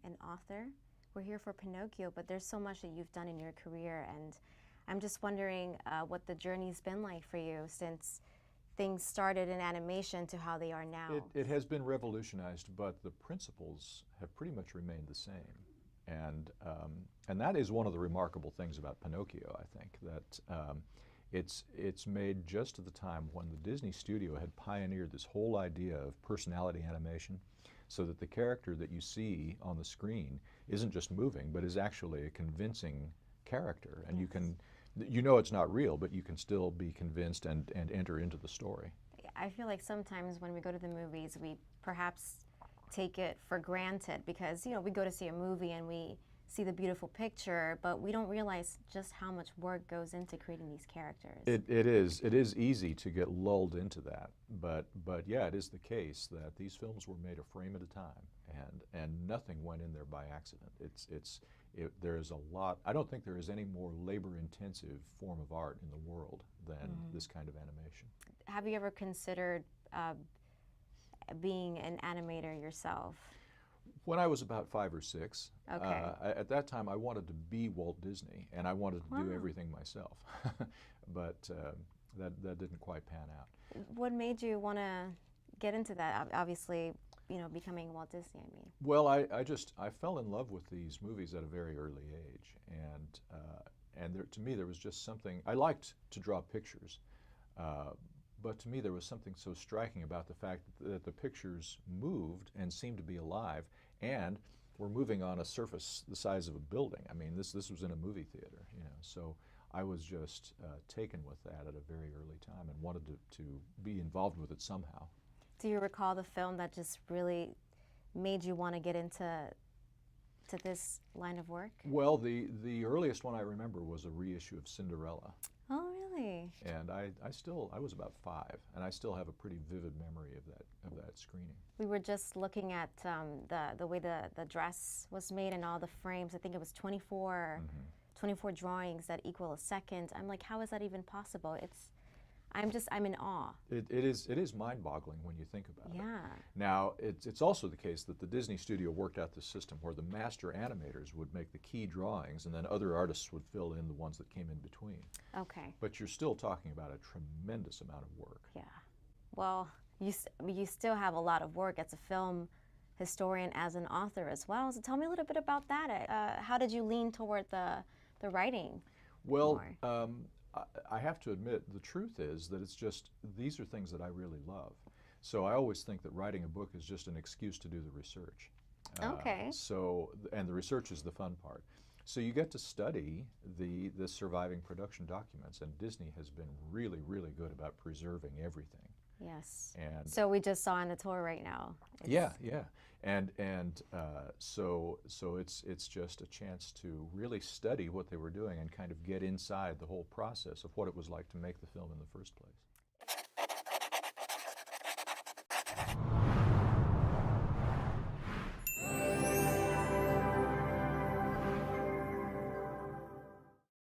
Jan, an author. We're here for Pinocchio, but there's so much that you've done in your career, and I'm just wondering what the journey's been like for you since things started in animation to how they are now. It has been revolutionized, but the principles have pretty much remained the same. And that is one of the remarkable things about Pinocchio, I think, that it's made just at the time when the Disney studio had pioneered this whole idea of personality animation, so that the character that you see on the screen isn't just moving, but is actually a convincing character. And you know it's not real, but you can still be convinced and enter into the story. I feel like sometimes when we go to the movies, we perhaps take it for granted because, you know, we go to see a movie and we see the beautiful picture, but we don't realize just how much work goes into creating these characters. It is easy to get lulled into that, but yeah, it is the case that these films were made a frame at a time, and nothing went in there by accident. There is a lot. I don't think there is any more labor-intensive form of art in the world than this kind of animation. Have you ever considered being an animator yourself? When I was about 5 or 6, okay. At that time I wanted to be Walt Disney, and I wanted to do everything myself. But that didn't quite pan out. What made you want to get into that? Obviously, you know, becoming Walt Disney, I mean. Well, I fell in love with these movies at a very early age, and to me there was just something. I liked to draw pictures. But to me, there was something so striking about the fact that the pictures moved and seemed to be alive, and were moving on a surface the size of a building. I mean, this was in a movie theater, you know. So I was just taken with that at a very early time and wanted to be involved with it somehow. Do you recall the film that just really made you want to get into this line of work? Well, the earliest one I remember was a reissue of Cinderella. Oh, really? And I was about 5, and I still have a pretty vivid memory of that screening. We were just looking at the way the dress was made and all the frames. I think it was 24 drawings that equal a second. I'm like, how is that even possible? I'm in awe. It is mind-boggling when you think about it. Yeah. Now, it's also the case that the Disney studio worked out this system where the master animators would make the key drawings, and then other artists would fill in the ones that came in between. Okay. But you're still talking about a tremendous amount of work. Yeah. Well, you still have a lot of work as a film historian, as an author as well. So tell me a little bit about that. How did you lean toward the writing? Well, I have to admit, the truth is that it's just, these are things that I really love. So I always think that writing a book is just an excuse to do the research. Okay. And the research is the fun part. So you get to study the surviving production documents, and Disney has been really, really good about preserving everything. Yes. And so we just saw on the tour right now. Yeah. So it's just a chance to really study what they were doing and kind of get inside the whole process of what it was like to make the film in the first place.